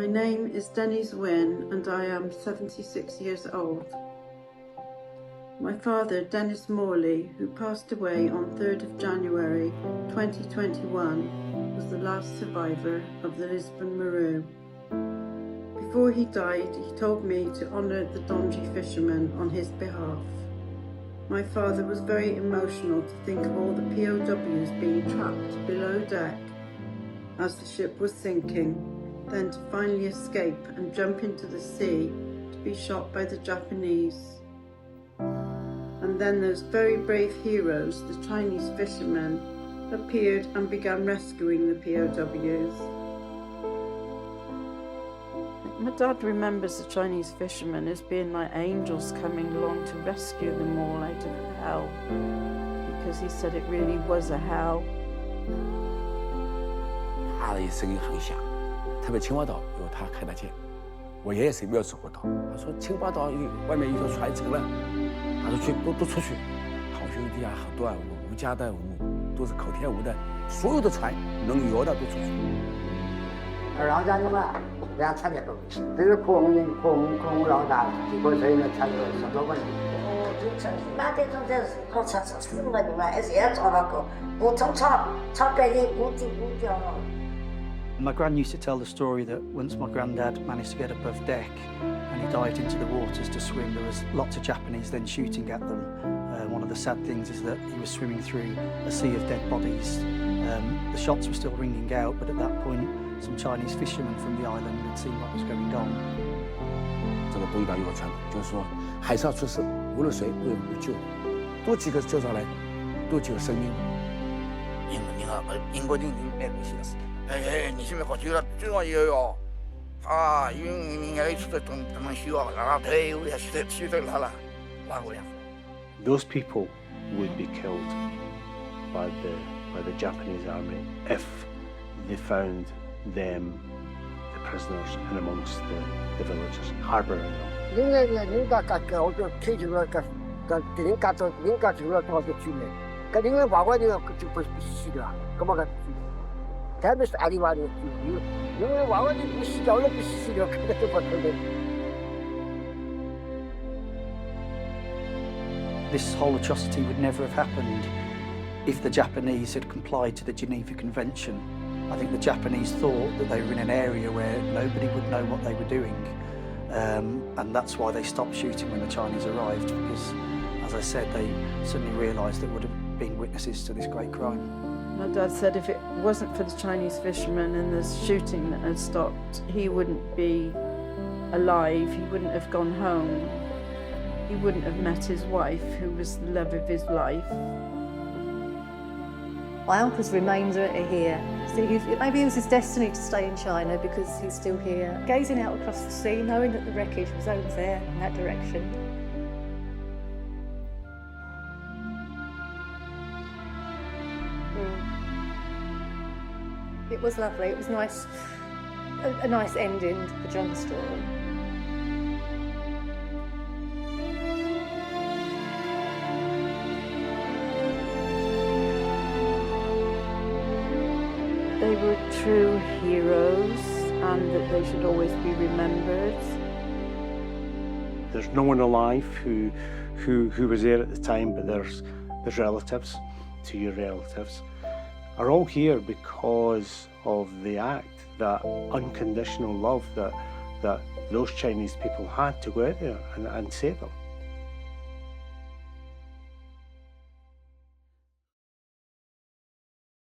My name is Denise Wynne and I am 76 years old. My father, Dennis Morley, who passed away on 3rd of January 2021, was the last survivor of the Lisbon Maru. Before he died, he told me to honour the Dongji fishermen on his behalf. My father was very emotional to think of all the POWs being trapped below deck as the ship was sinking, then to finally escape and jump into the sea to be shot by the Japanese. And then those very brave heroes, the Chinese fishermen, appeared and began rescuing the POWs. My dad remembers the Chinese fishermen as being like angels coming along to rescue them all out of hell, because he said it really was a hell. 他的声音很响，特别青蛙岛有他开的店。我爷爷是没有走过岛，他说青蛙岛外面一艘船沉了，他说去都出去。好兄弟啊，好多啊，吴家的都是口天吴的，所有的船能游的都出去。老家的嘛，这样差点多，这是空老大，结果这个差点什么问题？那这种这是好差什么的嘛？而且要找那个不从炒白的不掉了。 My gran used to tell the story that once my granddad managed to get above deck and he dived into the waters to swim, there was lots of Japanese then shooting at them. One of the sad things is that he was swimming through a sea of dead bodies. The shots were still ringing out, but at that point, some Chinese fishermen from the island had seen what was going on. 这个东岛有个传统，就是说海上出事，无论谁都有救，多几个救上来，多几个生命。英国人没关系的事。 你现在好久了，最重要哟，因为人家一出来都能需要，然后退伍也去得他了，哪个样？ Those people would be killed by the Japanese army if they found them, the prisoners, in amongst the villagers, harbouring them. 人家我就退休了，人家走了，他就去了，跟人家外国人就不死了，干嘛个？ 特别是阿里娃的，因为娃娃你不洗脚了，不洗了，肯定都不可能。 This whole atrocity would never have happened if the Japanese had complied to the Geneva Convention. I think the Japanese thought that they were in an area where nobody would know what they were doing, and that's why they stopped shooting when the Chinese arrived, because, as I said, they suddenly realised they would have been witnesses to this great crime. My dad said if it wasn't for the Chinese fishermen and the shooting that had stopped, he wouldn't be alive, he wouldn't have gone home, he wouldn't have met his wife, who was the love of his life. My uncle's remains are here. So maybe it was his destiny to stay in China because he's still here. Gazing out across the sea, knowing that the wreckage was over there in that direction. It was lovely, it was nice, a nice ending to the John story. They were true heroes and that they should always be remembered. There's no one alive who was there at the time, but there's relatives to your relatives. Are all here because of the act, that unconditional love that those Chinese people had to go out there and save them.